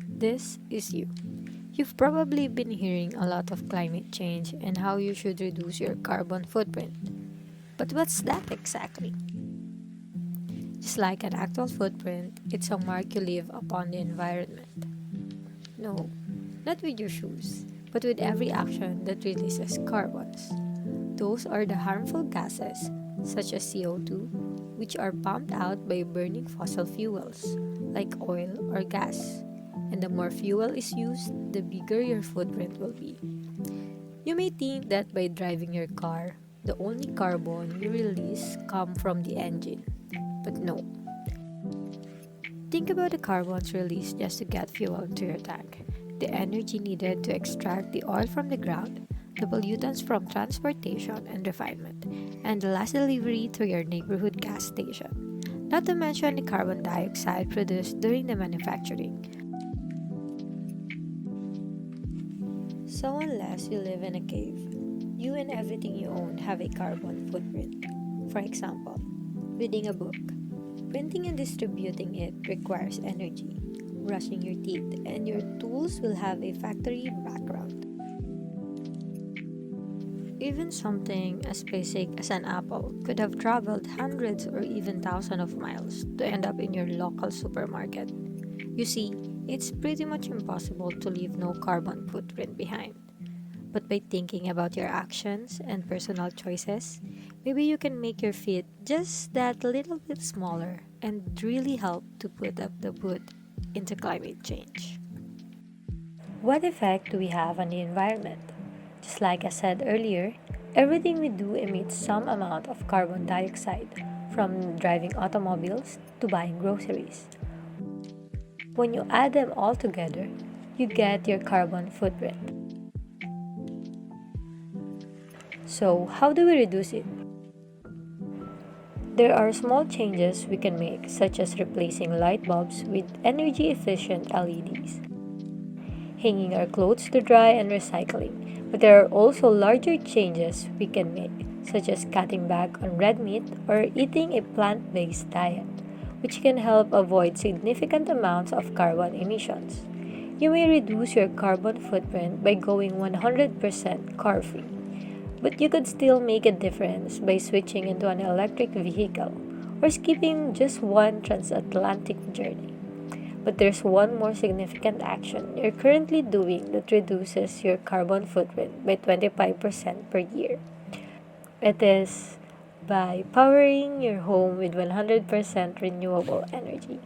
This is you. You've probably been hearing a lot of climate change and how you should reduce your carbon footprint. But what's that exactly? Just like an actual footprint, it's a mark you leave upon the environment. No, not with your shoes, but with every action that releases carbons. Those are the harmful gases, such as CO2, which are pumped out by burning fossil fuels, like oil or gas. And the more fuel is used, the bigger your footprint will be. You may think that by driving your car, the only carbon you release come from the engine. But no. Think about the carbons released just to get fuel into your tank, the energy needed to extract the oil from the ground, the pollutants from transportation and refinement, and the last delivery to your neighborhood gas station. Not to mention the carbon dioxide produced during the manufacturing. So, unless you live in a cave, you and everything you own have a carbon footprint. For example, reading a book. Printing and distributing it requires energy. Brushing your teeth and your tools will have a factory background. Even something as basic as an apple could have traveled hundreds or even thousands of miles to end up in your local supermarket. You see, it's pretty much impossible to leave no carbon footprint behind. But by thinking about your actions and personal choices, maybe you can make your feet just that little bit smaller and really help to put up the boot into climate change. What effect do we have on the environment? Just like I said earlier, everything we do emits some amount of carbon dioxide, from driving automobiles to buying groceries. When you add them all together, you get your carbon footprint. So, how do we reduce it? There are small changes we can make, such as replacing light bulbs with energy efficient LEDs, hanging our clothes to dry, and recycling. But there are also larger changes we can make, such as cutting back on red meat or eating a plant based diet, which can help avoid significant amounts of carbon emissions. You may reduce your carbon footprint by going 100% car free, but you could still make a difference by switching into an electric vehicle or skipping just one transatlantic journey. But there's one more significant action you're currently doing that reduces your carbon footprint by 25% per year. It is by powering your home with 100% renewable energy.